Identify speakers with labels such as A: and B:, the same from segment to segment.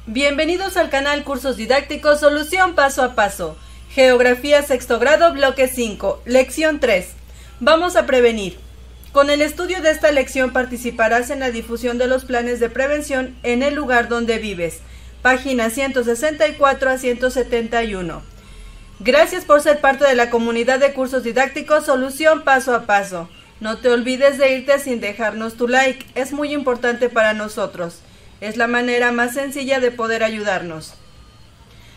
A: Bienvenidos al canal Cursos Didácticos Solución Paso a Paso. Geografía sexto grado, bloque 5, lección 3. Vamos a prevenir. Con el estudio de esta lección participarás en la difusión de los planes de prevención en el lugar donde vives. Páginas 164 a 171. Gracias por ser parte de la comunidad de cursos didácticos Solución Paso a Paso. No te olvides de irte sin dejarnos tu like, es muy importante para nosotros. Es la manera más sencilla de poder ayudarnos.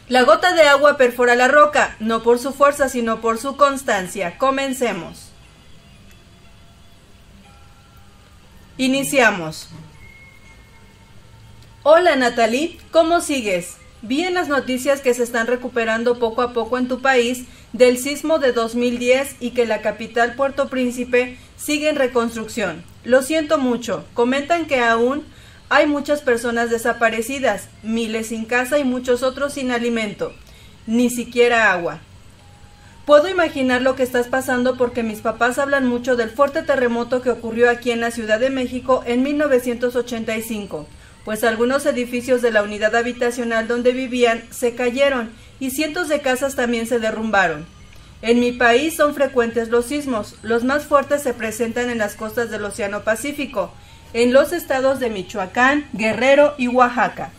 A: La gota de agua perfora la roca, no por su fuerza, sino por su constancia. Comencemos. Iniciamos. Hola Natalie, ¿cómo sigues? Vi en las noticias que se están recuperando poco a poco en tu país del sismo de 2010 y que la capital Puerto Príncipe sigue en reconstrucción. Lo siento mucho. Comentan que aún hay muchas personas desaparecidas, miles sin casa y muchos otros sin alimento, ni siquiera agua. Puedo imaginar lo que estás pasando porque mis papás hablan mucho del fuerte terremoto que ocurrió aquí en la Ciudad de México en 1985, pues algunos edificios de la unidad habitacional donde vivían se cayeron y cientos de casas también se derrumbaron. En mi país son frecuentes los sismos, los más fuertes se presentan en las costas del Océano Pacífico, en los estados de Michoacán, Guerrero y Oaxaca.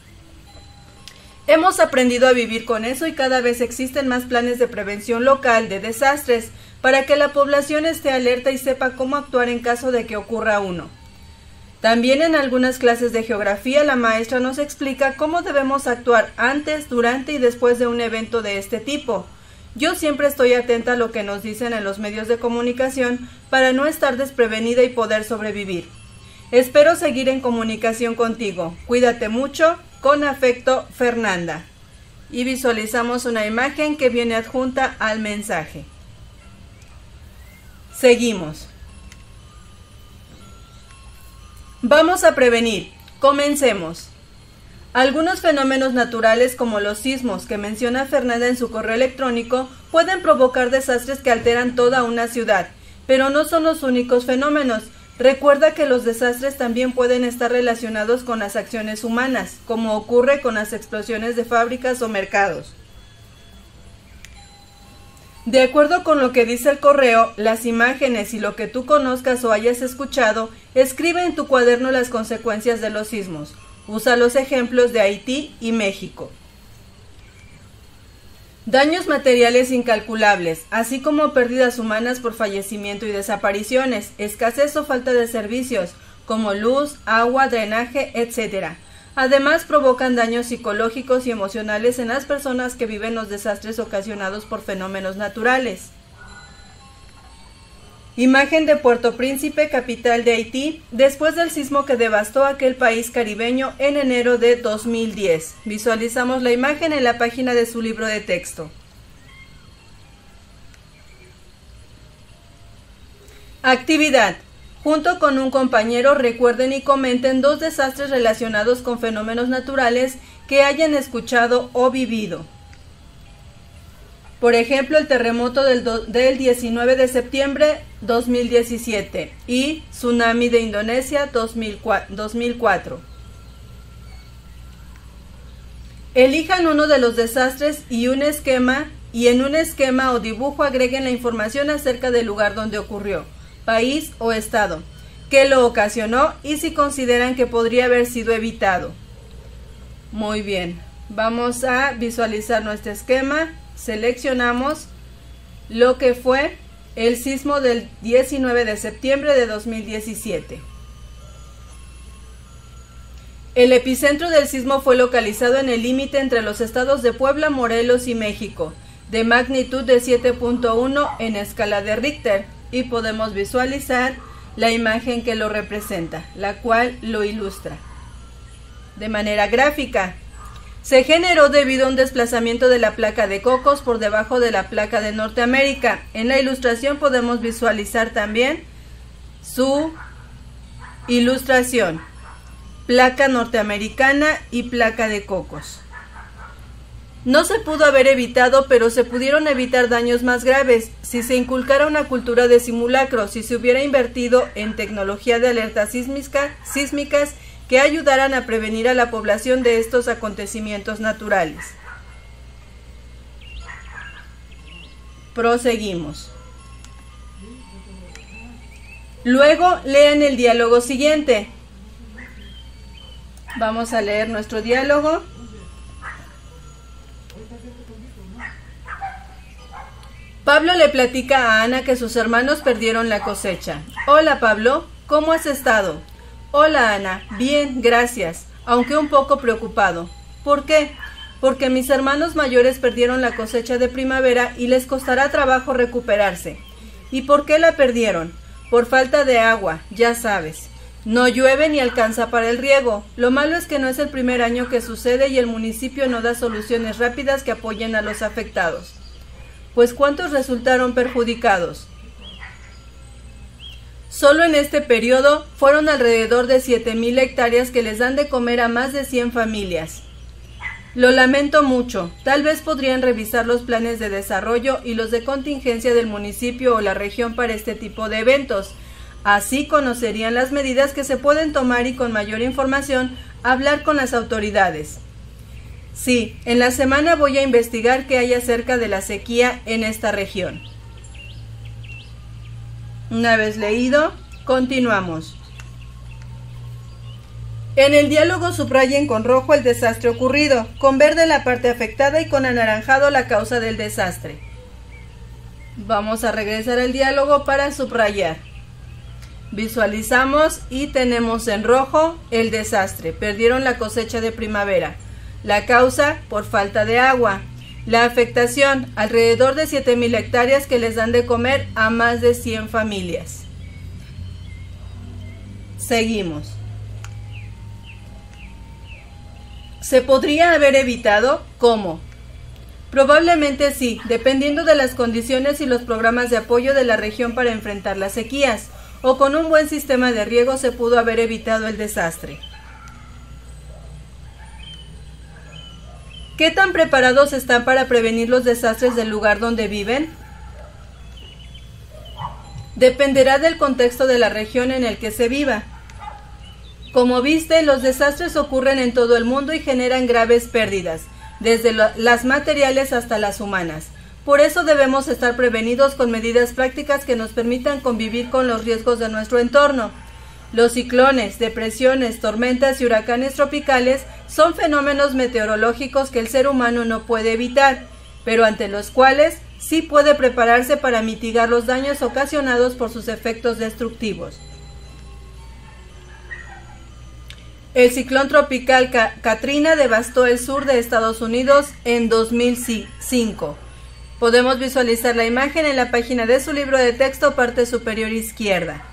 A: Hemos aprendido a vivir con eso y cada vez existen más planes de prevención local de desastres para que la población esté alerta y sepa cómo actuar en caso de que ocurra uno. También en algunas clases de geografía la maestra nos explica cómo debemos actuar antes, durante y después de un evento de este tipo. Yo siempre estoy atenta a lo que nos dicen en los medios de comunicación para no estar desprevenida y poder sobrevivir. Espero seguir en comunicación contigo. Cuídate mucho. Con afecto, Fernanda. Y visualizamos una imagen que viene adjunta al mensaje. Seguimos. Vamos a prevenir. Comencemos. Algunos fenómenos naturales como los sismos que menciona Fernanda en su correo electrónico pueden provocar desastres que alteran toda una ciudad, pero no son los únicos fenómenos. Recuerda que los desastres también pueden estar relacionados con las acciones humanas, como ocurre con las explosiones de fábricas o mercados. De acuerdo con lo que dice el correo, las imágenes y lo que tú conozcas o hayas escuchado, escribe en tu cuaderno las consecuencias de los sismos. Usa los ejemplos de Haití y México. Daños materiales incalculables, así como pérdidas humanas por fallecimiento y desapariciones, escasez o falta de servicios, como luz, agua, drenaje, etc. Además, provocan daños psicológicos y emocionales en las personas que viven los desastres ocasionados por fenómenos naturales. Imagen de Puerto Príncipe, capital de Haití, después del sismo que devastó aquel país caribeño en enero de 2010. Visualizamos la imagen en la página de su libro de texto. Actividad. Junto con un compañero recuerden y comenten 2 desastres relacionados con fenómenos naturales que hayan escuchado o vivido. Por ejemplo, el terremoto del 19 de septiembre 2017 y tsunami de Indonesia 2004. Elijan uno de los desastres y en un esquema o dibujo agreguen la información acerca del lugar donde ocurrió, país o estado, que lo ocasionó y si consideran que podría haber sido evitado. Muy bien, vamos a visualizar nuestro esquema. Seleccionamos lo que fue el sismo del 19 de septiembre de 2017. El epicentro del sismo fue localizado en el límite entre los estados de Puebla, Morelos y México, de magnitud de 7.1 en escala de Richter, y podemos visualizar la imagen que lo representa, la cual lo ilustra de manera gráfica. Se generó debido a un desplazamiento de la placa de Cocos por debajo de la placa de Norteamérica. En la ilustración podemos visualizar también su ilustración, placa norteamericana y placa de Cocos. No se pudo haber evitado, pero se pudieron evitar daños más graves si se inculcara una cultura de simulacro, si se hubiera invertido en tecnología de alertas sísmicas que ayudaran a prevenir a la población de estos acontecimientos naturales. Proseguimos. Luego lean el diálogo siguiente. Vamos a leer nuestro diálogo. Pablo le platica a Ana que sus hermanos perdieron la cosecha. Hola Pablo, ¿cómo has estado? Hola Ana, bien, gracias, aunque un poco preocupado. ¿Por qué? Porque mis hermanos mayores perdieron la cosecha de primavera y les costará trabajo recuperarse. ¿Y por qué la perdieron? Por falta de agua, ya sabes. No llueve ni alcanza para el riego. Lo malo es que no es el primer año que sucede y el municipio no da soluciones rápidas que apoyen a los afectados. Pues ¿cuántos resultaron perjudicados? Solo en este periodo fueron alrededor de 7,000 hectáreas que les dan de comer a más de 100 familias. Lo lamento mucho, tal vez podrían revisar los planes de desarrollo y los de contingencia del municipio o la región para este tipo de eventos. Así conocerían las medidas que se pueden tomar y con mayor información hablar con las autoridades. Sí, en la semana voy a investigar qué hay acerca de la sequía en esta región. Una vez leído, continuamos. En el diálogo subrayen con rojo el desastre ocurrido, con verde la parte afectada y con anaranjado la causa del desastre. Vamos a regresar al diálogo para subrayar. Visualizamos y tenemos en rojo el desastre, perdieron la cosecha de primavera. La causa, por falta de agua. La afectación, alrededor de 7,000 hectáreas que les dan de comer a más de 100 familias. Seguimos. ¿Se podría haber evitado? ¿Cómo? Probablemente sí, dependiendo de las condiciones y los programas de apoyo de la región para enfrentar las sequías, o con un buen sistema de riego se pudo haber evitado el desastre. ¿Qué tan preparados están para prevenir los desastres del lugar donde viven? Dependerá del contexto de la región en el que se viva. Como viste, los desastres ocurren en todo el mundo y generan graves pérdidas, desde las materiales hasta las humanas. Por eso debemos estar prevenidos con medidas prácticas que nos permitan convivir con los riesgos de nuestro entorno. Los ciclones, depresiones, tormentas y huracanes tropicales son fenómenos meteorológicos que el ser humano no puede evitar, pero ante los cuales sí puede prepararse para mitigar los daños ocasionados por sus efectos destructivos. El ciclón tropical Katrina devastó el sur de Estados Unidos en 2005. Podemos visualizar la imagen en la página de su libro de texto, parte superior izquierda.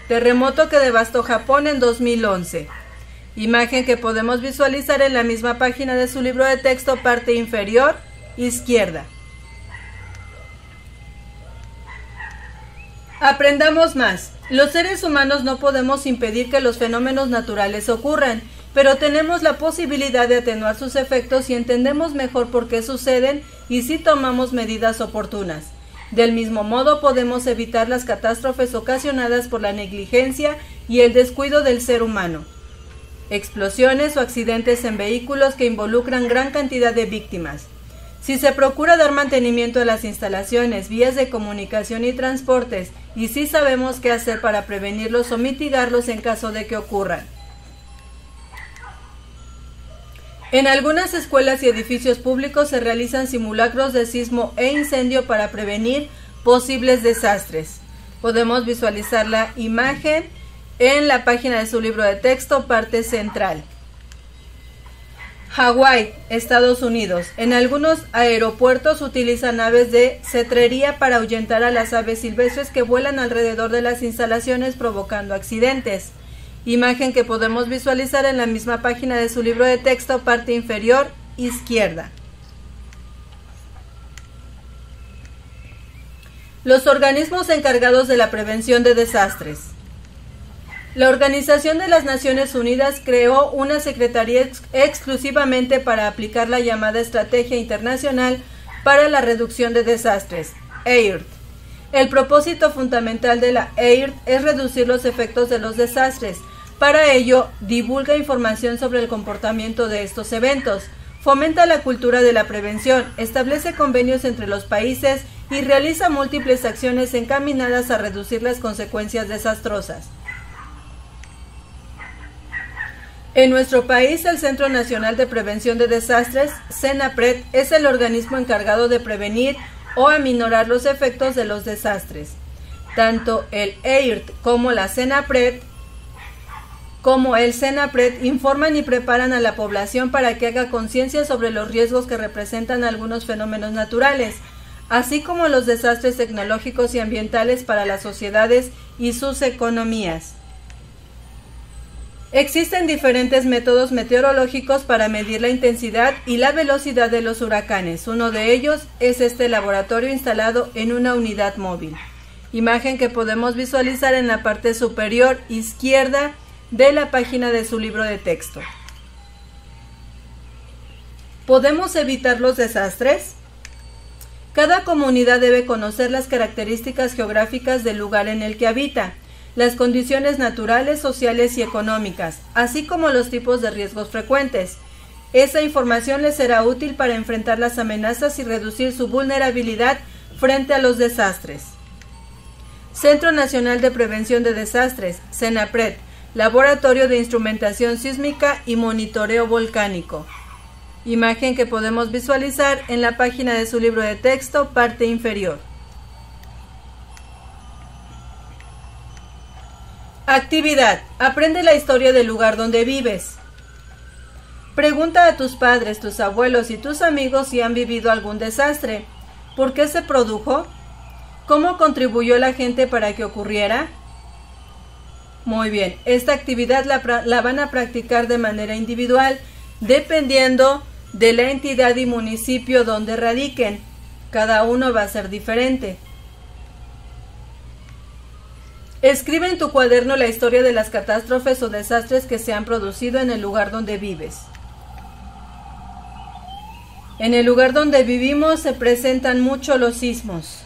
A: Terremoto que devastó Japón en 2011. Imagen que podemos visualizar en la misma página de su libro de texto, parte inferior izquierda. Aprendamos más. Los seres humanos no podemos impedir que los fenómenos naturales ocurran, pero tenemos la posibilidad de atenuar sus efectos si entendemos mejor por qué suceden y si tomamos medidas oportunas. Del mismo modo, podemos evitar las catástrofes ocasionadas por la negligencia y el descuido del ser humano. Explosiones o accidentes en vehículos que involucran gran cantidad de víctimas. Si se procura dar mantenimiento a las instalaciones, vías de comunicación y transportes, y si sabemos qué hacer para prevenirlos o mitigarlos en caso de que ocurran. En algunas escuelas y edificios públicos se realizan simulacros de sismo e incendio para prevenir posibles desastres. Podemos visualizar la imagen en la página de su libro de texto, parte central. Hawái, Estados Unidos. En algunos aeropuertos utilizan aves de cetrería para ahuyentar a las aves silvestres que vuelan alrededor de las instalaciones provocando accidentes. Imagen que podemos visualizar en la misma página de su libro de texto, parte inferior izquierda. Los organismos encargados de la prevención de desastres. La Organización de las Naciones Unidas creó una secretaría exclusivamente para aplicar la llamada Estrategia Internacional para la Reducción de Desastres, EIRD. El propósito fundamental de la EIRD es reducir los efectos de los desastres, Para ello, divulga información sobre el comportamiento de estos eventos, fomenta la cultura de la prevención, establece convenios entre los países y realiza múltiples acciones encaminadas a reducir las consecuencias desastrosas. En nuestro país, el Centro Nacional de Prevención de Desastres, CENAPRED, es el organismo encargado de prevenir o aminorar los efectos de los desastres. Tanto el EIRT como el CENAPRED informan y preparan a la población para que haga conciencia sobre los riesgos que representan algunos fenómenos naturales, así como los desastres tecnológicos y ambientales para las sociedades y sus economías. Existen diferentes métodos meteorológicos para medir la intensidad y la velocidad de los huracanes. Uno de ellos es este laboratorio instalado en una unidad móvil. Imagen que podemos visualizar en la parte superior izquierda de la página de su libro de texto. ¿Podemos evitar los desastres? Cada comunidad debe conocer las características geográficas del lugar en el que habita, las condiciones naturales, sociales y económicas, así como los tipos de riesgos frecuentes. Esa información les será útil para enfrentar las amenazas y reducir su vulnerabilidad frente a los desastres. Centro Nacional de Prevención de Desastres, CENAPRED, Laboratorio de Instrumentación Sísmica y Monitoreo Volcánico. Imagen que podemos visualizar en la página de su libro de texto, parte inferior. Actividad. Aprende la historia del lugar donde vives. Pregunta a tus padres, tus abuelos y tus amigos si han vivido algún desastre. ¿Por qué se produjo? ¿Cómo contribuyó la gente para que ocurriera? Muy bien, esta actividad la van a practicar de manera individual, dependiendo de la entidad y municipio donde radiquen. Cada uno va a ser diferente. Escribe en tu cuaderno la historia de las catástrofes o desastres que se han producido en el lugar donde vives. En el lugar donde vivimos se presentan mucho los sismos.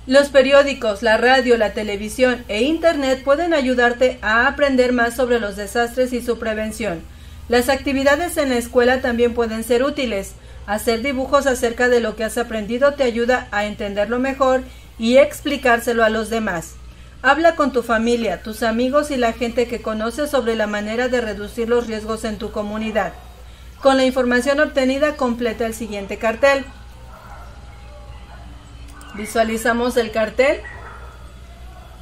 A: Los periódicos, la radio, la televisión e Internet pueden ayudarte a aprender más sobre los desastres y su prevención. Las actividades en la escuela también pueden ser útiles. Hacer dibujos acerca de lo que has aprendido te ayuda a entenderlo mejor y explicárselo a los demás. Habla con tu familia, tus amigos y la gente que conoces sobre la manera de reducir los riesgos en tu comunidad. Con la información obtenida, completa el siguiente cartel. Visualizamos el cartel.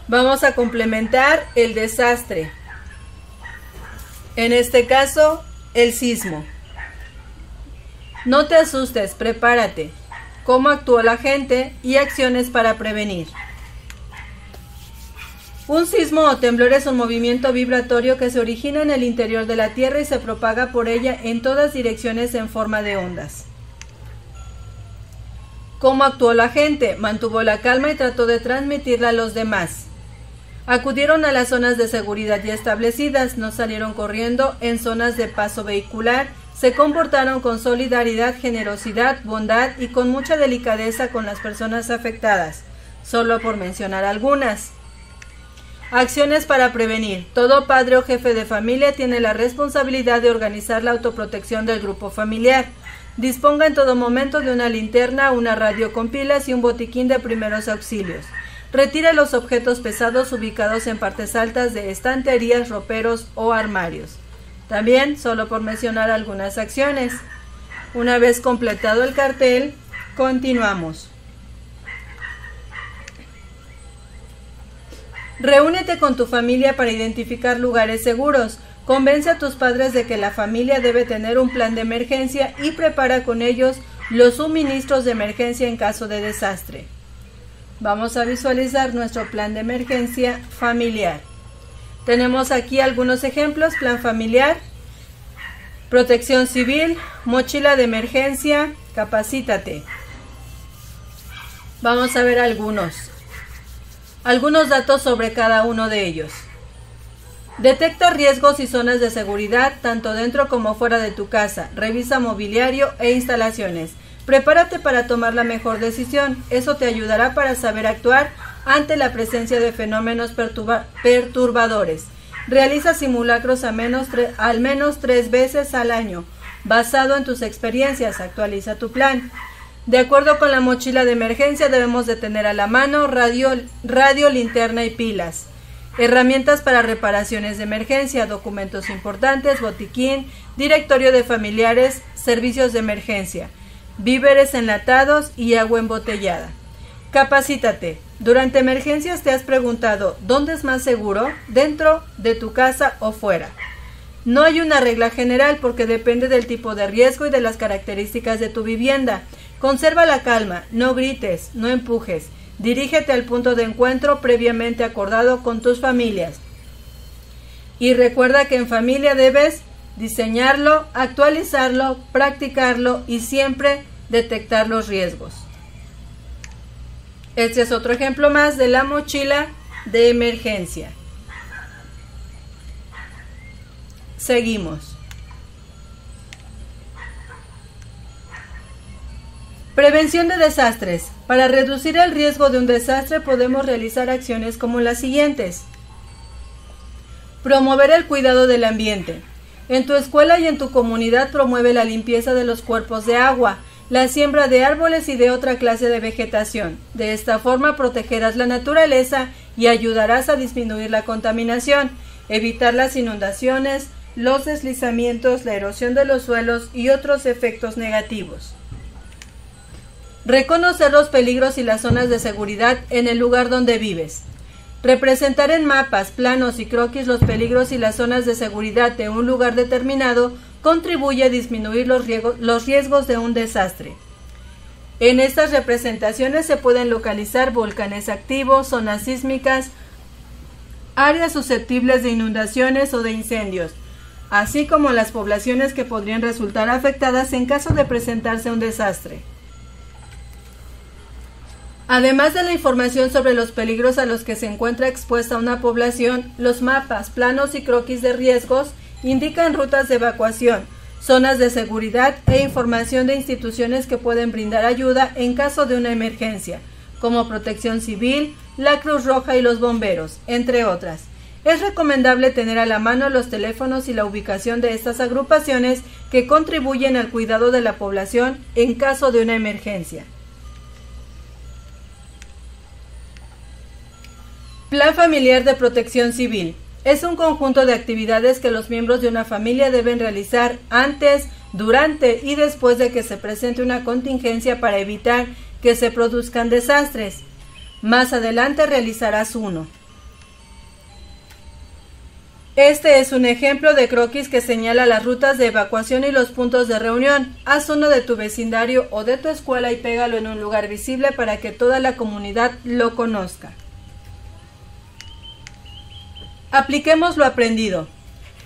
A: Vamos a complementar el desastre. En este caso, el sismo. No te asustes, prepárate. ¿Cómo actuó la gente y acciones para prevenir? Un sismo o temblor es un movimiento vibratorio que se origina en el interior de la Tierra y se propaga por ella en todas direcciones en forma de ondas. ¿Cómo actuó la gente? Mantuvo la calma y trató de transmitirla a los demás. Acudieron a las zonas de seguridad ya establecidas, no salieron corriendo en zonas de paso vehicular, se comportaron con solidaridad, generosidad, bondad y con mucha delicadeza con las personas afectadas, solo por mencionar algunas. Acciones para prevenir. Todo padre o jefe de familia tiene la responsabilidad de organizar la autoprotección del grupo familiar. Disponga en todo momento de una linterna, una radio con pilas y un botiquín de primeros auxilios. Retire los objetos pesados ubicados en partes altas de estanterías, roperos o armarios. También, solo por mencionar algunas acciones. Una vez completado el cartel, continuamos. Reúnete con tu familia para identificar lugares seguros. Convence a tus padres de que la familia debe tener un plan de emergencia y prepara con ellos los suministros de emergencia en caso de desastre. Vamos a visualizar nuestro plan de emergencia familiar. Tenemos aquí algunos ejemplos: plan familiar, protección civil, mochila de emergencia, capacítate. Vamos a ver algunos datos sobre cada uno de ellos. Detecta riesgos y zonas de seguridad tanto dentro como fuera de tu casa. Revisa mobiliario e instalaciones. Prepárate para tomar la mejor decisión. Eso te ayudará para saber actuar ante la presencia de fenómenos perturbadores. Realiza simulacros al menos 3 veces al año. Basado en tus experiencias, actualiza tu plan. De acuerdo con la mochila de emergencia, debemos de tener a la mano radio, linterna y pilas. Herramientas para reparaciones de emergencia, documentos importantes, botiquín, directorio de familiares, servicios de emergencia, víveres enlatados y agua embotellada. Capacítate. Durante emergencias te has preguntado, ¿dónde es más seguro? ¿Dentro de tu casa o fuera? No hay una regla general porque depende del tipo de riesgo y de las características de tu vivienda. Conserva la calma, no grites, no empujes. Dirígete al punto de encuentro previamente acordado con tus familias. Y recuerda que en familia debes diseñarlo, actualizarlo, practicarlo y siempre detectar los riesgos. Este es otro ejemplo más de la mochila de emergencia. Seguimos. Prevención de desastres. Para reducir el riesgo de un desastre podemos realizar acciones como las siguientes. Promover el cuidado del ambiente. En tu escuela y en tu comunidad promueve la limpieza de los cuerpos de agua, la siembra de árboles y de otra clase de vegetación. De esta forma protegerás la naturaleza y ayudarás a disminuir la contaminación, evitar las inundaciones, los deslizamientos, la erosión de los suelos y otros efectos negativos. Reconocer los peligros y las zonas de seguridad en el lugar donde vives. Representar en mapas, planos y croquis los peligros y las zonas de seguridad de un lugar determinado contribuye a disminuir los riesgos de un desastre. En estas representaciones se pueden localizar volcanes activos, zonas sísmicas, áreas susceptibles de inundaciones o de incendios, así como las poblaciones que podrían resultar afectadas en caso de presentarse un desastre. Además de la información sobre los peligros a los que se encuentra expuesta una población, los mapas, planos y croquis de riesgos indican rutas de evacuación, zonas de seguridad e información de instituciones que pueden brindar ayuda en caso de una emergencia, como Protección Civil, la Cruz Roja y los bomberos, entre otras. Es recomendable tener a la mano los teléfonos y la ubicación de estas agrupaciones que contribuyen al cuidado de la población en caso de una emergencia. Plan Familiar de Protección Civil. Es un conjunto de actividades que los miembros de una familia deben realizar antes, durante y después de que se presente una contingencia para evitar que se produzcan desastres. Más adelante realizarás uno. Este es un ejemplo de croquis que señala las rutas de evacuación y los puntos de reunión. Haz uno de tu vecindario o de tu escuela y pégalo en un lugar visible para que toda la comunidad lo conozca. Apliquemos lo aprendido.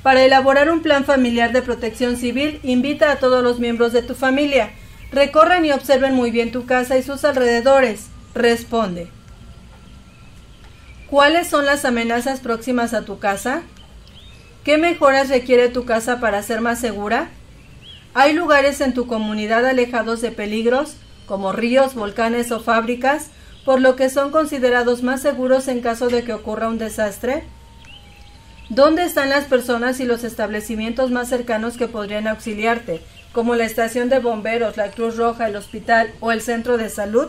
A: Para elaborar un plan familiar de protección civil, invita a todos los miembros de tu familia. Recorran y observen muy bien tu casa y sus alrededores. Responde. ¿Cuáles son las amenazas próximas a tu casa? ¿Qué mejoras requiere tu casa para ser más segura? ¿Hay lugares en tu comunidad alejados de peligros, como ríos, volcanes o fábricas, por lo que son considerados más seguros en caso de que ocurra un desastre? ¿Dónde están las personas y los establecimientos más cercanos que podrían auxiliarte, como la estación de bomberos, la Cruz Roja, el hospital o el centro de salud?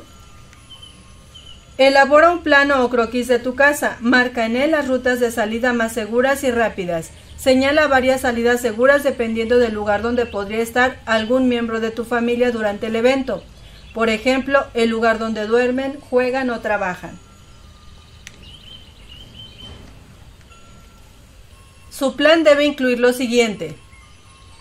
A: Elabora un plano o croquis de tu casa. Marca en él las rutas de salida más seguras y rápidas. Señala varias salidas seguras dependiendo del lugar donde podría estar algún miembro de tu familia durante el evento. Por ejemplo, el lugar donde duermen, juegan o trabajan. Su plan debe incluir lo siguiente: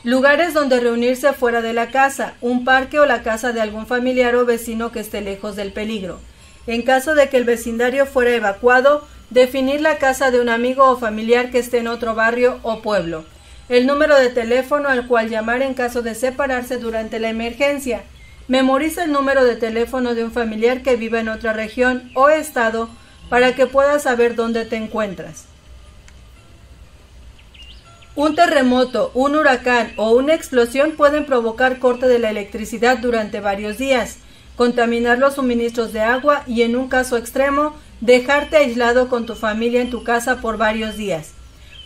A: lugares donde reunirse fuera de la casa, un parque o la casa de algún familiar o vecino que esté lejos del peligro. En caso de que el vecindario fuera evacuado, definir la casa de un amigo o familiar que esté en otro barrio o pueblo. El número de teléfono al cual llamar en caso de separarse durante la emergencia. Memoriza el número de teléfono de un familiar que viva en otra región o estado para que puedas saber dónde te encuentras. Un terremoto, un huracán o una explosión pueden provocar corte de la electricidad durante varios días, contaminar los suministros de agua y, en un caso extremo, dejarte aislado con tu familia en tu casa por varios días.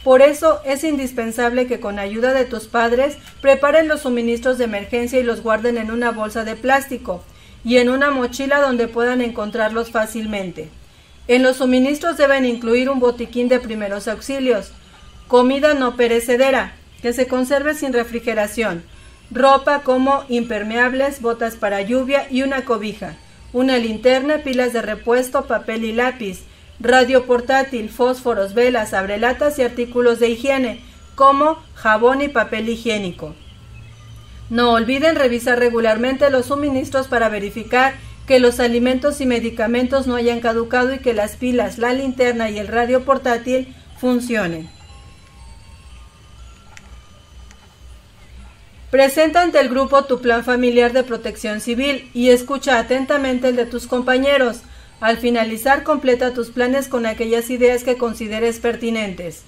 A: Por eso es indispensable que con ayuda de tus padres preparen los suministros de emergencia y los guarden en una bolsa de plástico y en una mochila donde puedan encontrarlos fácilmente. En los suministros deben incluir un botiquín de primeros auxilios, comida no perecedera, que se conserve sin refrigeración, ropa como impermeables, botas para lluvia y una cobija, una linterna, pilas de repuesto, papel y lápiz, radio portátil, fósforos, velas, abrelatas y artículos de higiene, como jabón y papel higiénico. No olviden revisar regularmente los suministros para verificar que los alimentos y medicamentos no hayan caducado y que las pilas, la linterna y el radio portátil funcionen. Presenta ante el grupo tu plan familiar de protección civil y escucha atentamente el de tus compañeros. Al finalizar, completa tus planes con aquellas ideas que consideres pertinentes.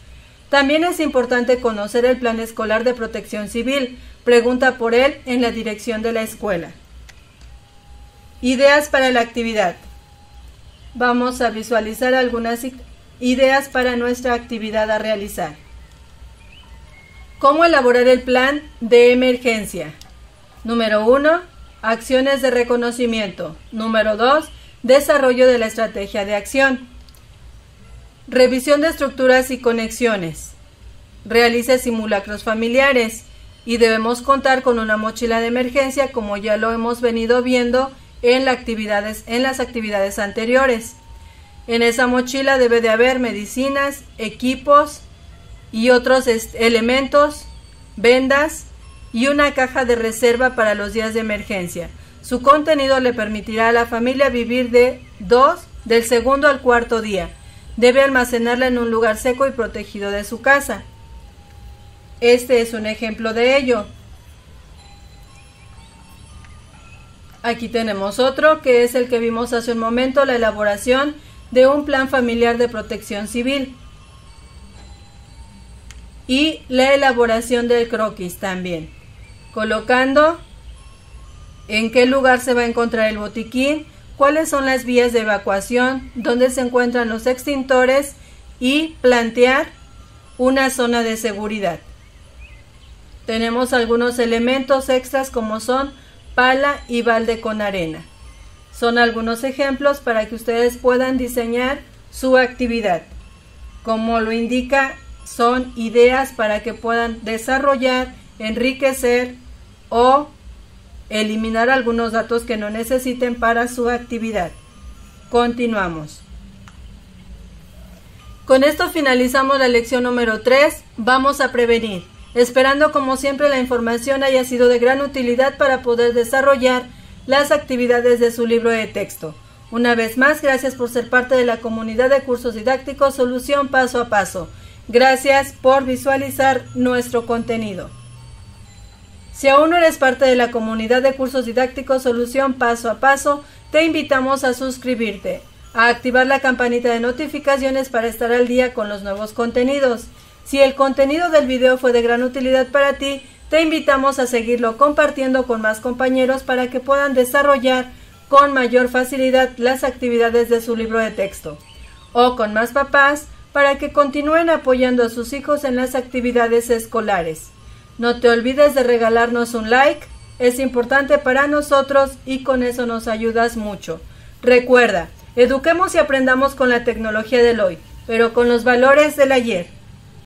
A: También es importante conocer el plan escolar de protección civil. Pregunta por él en la dirección de la escuela. Ideas para la actividad. Vamos a visualizar algunas ideas para nuestra actividad a realizar. ¿Cómo elaborar el plan de emergencia? Número 1. Acciones de reconocimiento. Número 2. Desarrollo de la estrategia de acción. Revisión de estructuras y conexiones. Realice simulacros familiares. Y debemos contar con una mochila de emergencia, como ya lo hemos venido viendo en las actividades anteriores. En esa mochila debe de haber medicinas, equipos y otros elementos, vendas y una caja de reserva para los días de emergencia. Su contenido le permitirá a la familia vivir del segundo al cuarto día. Debe almacenarla en un lugar seco y protegido de su casa. Este es un ejemplo de ello. Aquí tenemos otro, que es el que vimos hace un momento, la elaboración de un plan familiar de protección civil. Y la elaboración del croquis también. Colocando en qué lugar se va a encontrar el botiquín, cuáles son las vías de evacuación, dónde se encuentran los extintores y plantear una zona de seguridad. Tenemos algunos elementos extras como son pala y balde con arena. Son algunos ejemplos para que ustedes puedan diseñar su actividad. Como lo indica, son ideas para que puedan desarrollar, enriquecer o eliminar algunos datos que no necesiten para su actividad. Continuamos. Con esto finalizamos la lección número 3. Vamos a prevenir. Esperando como siempre la información haya sido de gran utilidad para poder desarrollar las actividades de su libro de texto. Una vez más, gracias por ser parte de la comunidad de cursos didácticos Solución Paso a Paso. Gracias por visualizar nuestro contenido. Si aún no eres parte de la comunidad de cursos didácticos Solución Paso a Paso, te invitamos a suscribirte, a activar la campanita de notificaciones para estar al día con los nuevos contenidos. Si el contenido del video fue de gran utilidad para ti, te invitamos a seguirlo compartiendo con más compañeros para que puedan desarrollar con mayor facilidad las actividades de su libro de texto. O con más papás para que continúen apoyando a sus hijos en las actividades escolares. No te olvides de regalarnos un like, es importante para nosotros y con eso nos ayudas mucho. Recuerda, eduquemos y aprendamos con la tecnología del hoy, pero con los valores del ayer.